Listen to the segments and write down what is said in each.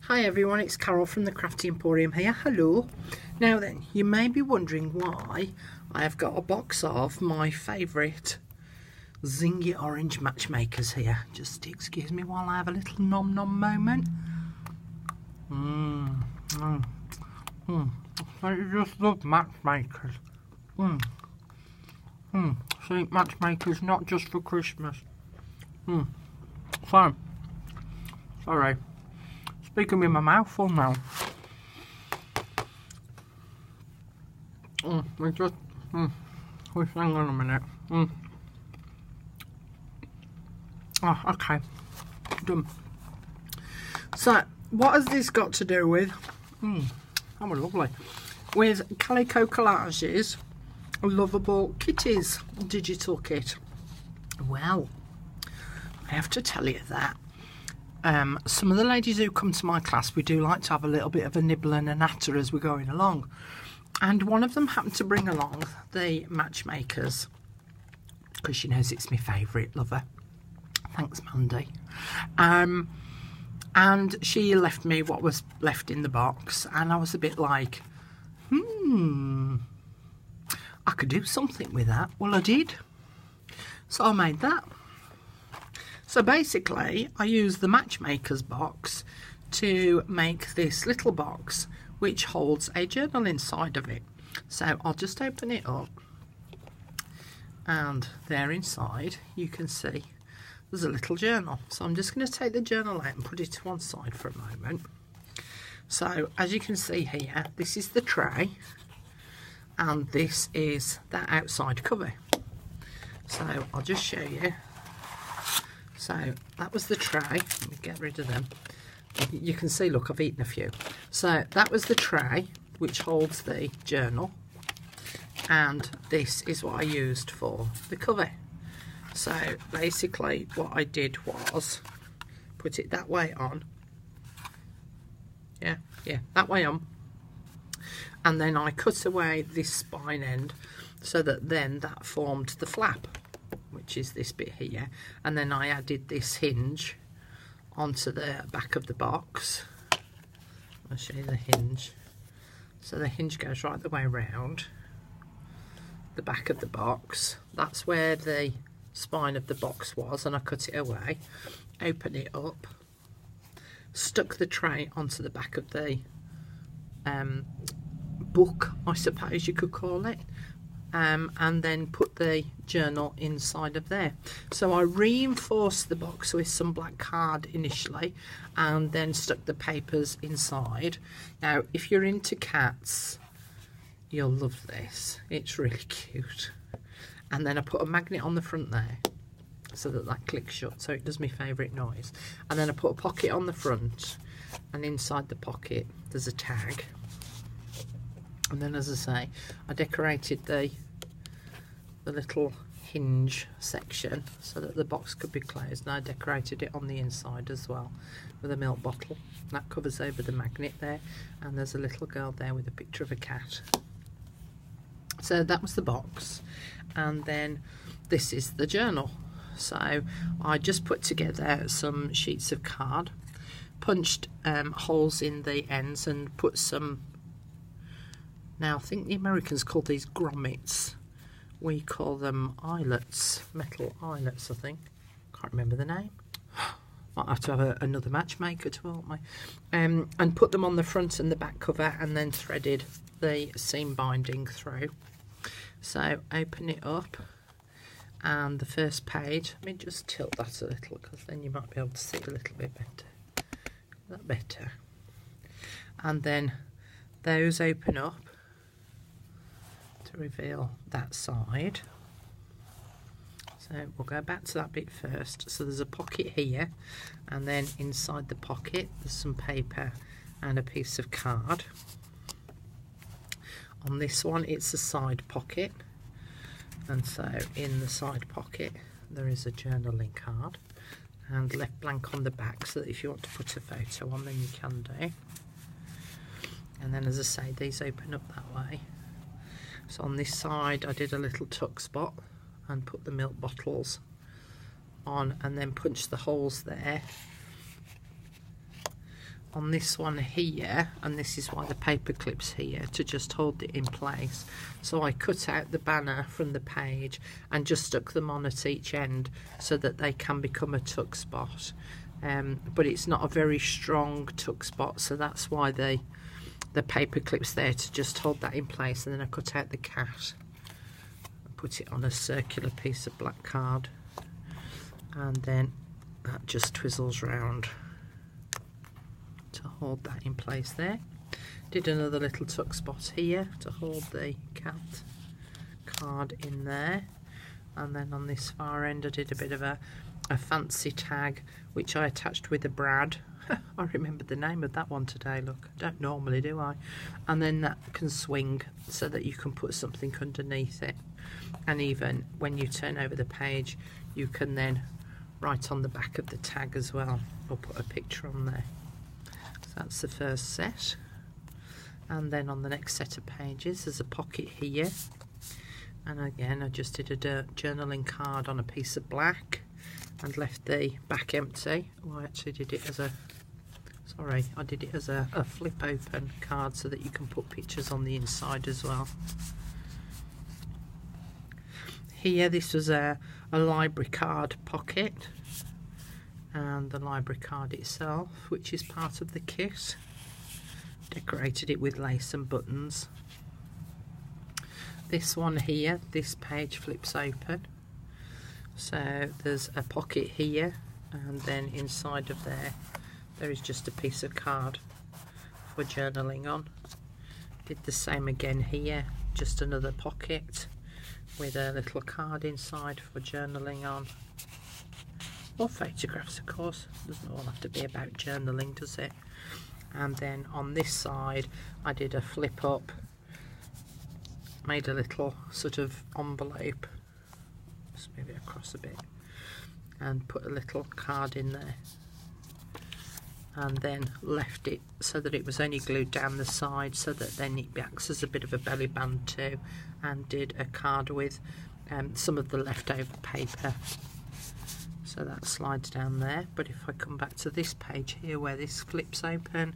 Hi everyone, it's Carol from the Crafty Emporium here. Hello. Now then, you may be wondering why I have got a box of my favourite zingy orange matchmakers here. Just excuse me while I have a little nom nom moment. I just love matchmakers. See, matchmakers not just for Christmas. So, sorry. Speaking with my mouth full now. We just, wait, hang on a minute. Oh, okay. Done. So, what has this got to do with, that was lovely, with CALICO Collages Lovable Kitties digital kit? Well, I have to tell you that some of the ladies who come to my class, we do like to have a little bit of a nibble and a natter as we're going along. And one of them happened to bring along the matchmakers, because she knows it's my favourite, love her. Thanks, Mandy. And she left me what was left in the box, and I was a bit like, I could do something with that. Well, I did. So I made that. So basically, I used the matchmaker's box to make this little box which holds a journal inside of it. So I'll just open it up, and there inside you can see there's a little journal. So I'm just going to take the journal out and put it to one side for a moment. So as you can see here, this is the tray, and this is the outside cover. So I'll just show you. So that was the tray. Let me get rid of them. You can see, look, I've eaten a few. So that was the tray which holds the journal, and this is what I used for the cover. So basically what I did was put it that way on. Yeah, that way on. And then I cut away this spine end so that then that formed the flap, which is this bit here, and then I added this hinge onto the back of the box. I'll show you the hinge. So the hinge goes right the way around the back of the box. That's where the spine of the box was, and I cut it away, opened it up, stuck the tray onto the back of the book, I suppose you could call it, and then put the journal inside of there. So I reinforced the box with some black card initially, and then stuck the papers inside. Now if you're into cats, you'll love this. It's really cute. And then I put a magnet on the front there so that clicks shut, so it does my favourite noise. And then I put a pocket on the front, and inside the pocket there's a tag. And then, as I say, I decorated the little hinge section so that the box could be closed, and I decorated it on the inside as well with a milk bottle. That covers over the magnet there, and there's a little girl there with a picture of a cat. So that was the box, and then this is the journal. So I just put together some sheets of card, punched holes in the ends, and put some, now I think the Americans call these grommets, we call them eyelets, metal eyelets I think, can't remember the name. Might have to have another matchmaker to help me. And put them on the front and the back cover, and then threaded the seam binding through. So open it up, and the first page, let me just tilt that a little, because then you might be able to see it a little bit better. That better. And then those open up to reveal that side. So we'll go back to that bit first. So there's a pocket here, and then inside the pocket there's some paper and a piece of card. On this one it's a side pocket, and so in the side pocket there is a journaling card, and left blank on the back so that if you want to put a photo on, then you can do. And then, as I say, these open up that way. So on this side I did a little tuck spot and put the milk bottles on, and then punched the holes there on this one here, and this is why the paper clip's here, to just hold it in place. So I cut out the banner from the page and just stuck them on at each end so that they can become a tuck spot. But it's not a very strong tuck spot, so that's why the paper clip's there, to just hold that in place. And then I cut out the cat and put it on a circular piece of black card, and then that just twizzles round to hold that in place there. Did another little tuck spot here to hold the cat card in there, and then on this far end I did a bit of a fancy tag which I attached with a brad. I remembered the name of that one today, look, I don't normally, do I? And then that can swing so that you can put something underneath it, and even when you turn over the page you can then write on the back of the tag as well, or put a picture on there. So that's the first set. And then on the next set of pages there's a pocket here, and again I just did a journaling card on a piece of black and left the back empty. Well, I actually did it as a flip open card so that you can put pictures on the inside as well. Here this was a library card pocket, and the library card itself, which is part of the kit, decorated it with lace and buttons. This one here, this page flips open, so there's a pocket here, and then inside of there is just a piece of card for journaling on. Did the same again here, just another pocket with a little card inside for journaling on, or photographs of course, doesn't all have to be about journaling, does it? And then on this side I did a flip up, made a little sort of envelope, just move it across a bit, and put a little card in there, and then left it so that it was only glued down the side, so that then it acts as a bit of a belly band too, and did a card with some of the leftover paper, so that slides down there. But if I come back to this page here where this flips open,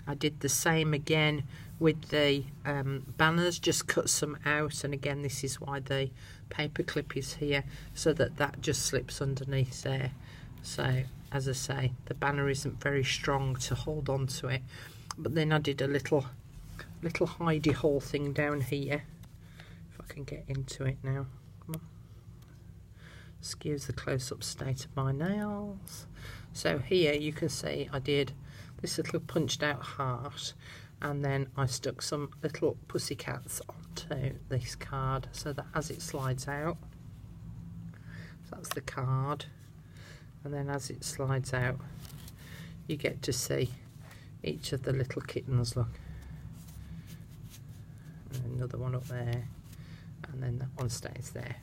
I did the same again with the banners, just cut some out, and again this is why the paper clip is here, so that that just slips underneath there. So as I say, the banner isn't very strong to hold on to it, but then I did a little hidey hole thing down here, if I can get into it now. Come on. Excuse the close-up state of my nails. So here you can see I did this little punched out heart, and then I stuck some little pussycats onto this card so that as it slides out, so that's the card, and then as it slides out you get to see each of the little kittens, look, and another one up there, and then that one stays there,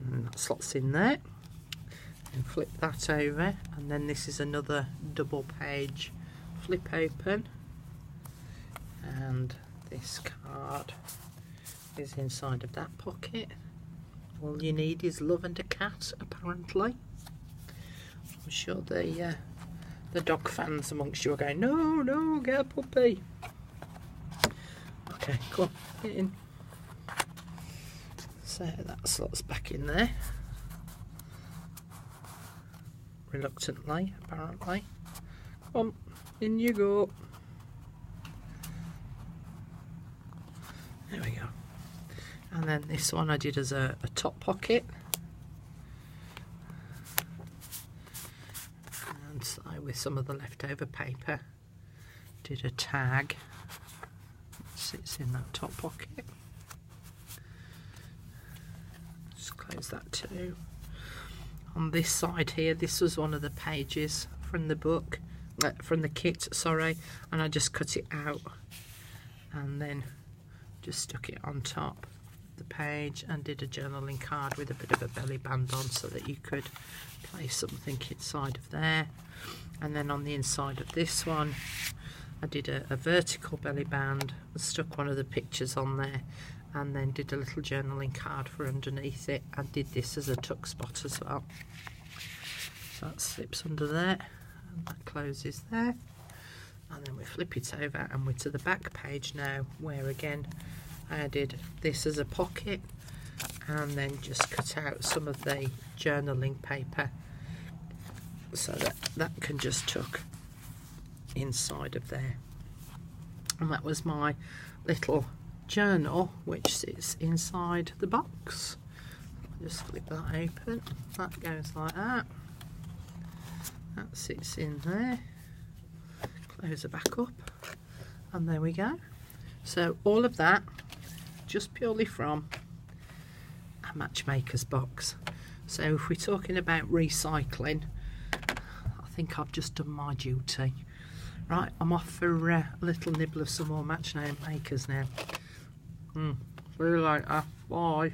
and that slots in there. And flip that over, and then this is another double page flip open, and this card is inside of that pocket. All you need is love and a cat, apparently. I'm sure the dog fans amongst you are going, no, get a puppy. Okay, come on, get in. So that slots back in there. Reluctantly, apparently. Come on, in you go. There we go. And then this one I did as a top pocket. And so with some of the leftover paper, did a tag. It sits in that top pocket. Just close that too. On this side here, this was one of the pages from the book, from the kit, sorry, and I just cut it out and then just stuck it on top of the page and did a journaling card with a bit of a belly band on so that you could place something inside of there. And then on the inside of this one I did a vertical belly band and stuck one of the pictures on there, and then did a little journaling card for underneath it, and did this as a tuck spot as well. That slips under there and that closes there, and then we flip it over and we're to the back page now, where again I added this as a pocket and then just cut out some of the journaling paper so that that can just tuck inside of there. And that was my little journal which sits inside the box. Just flip that open, that goes like that, that sits in there, close it back up, and there we go. So all of that just purely from a matchmaker's box. So if we're talking about recycling, I think I've just done my duty. Right, I'm off for a little nibble of some more matchmakers now. See you later, bye.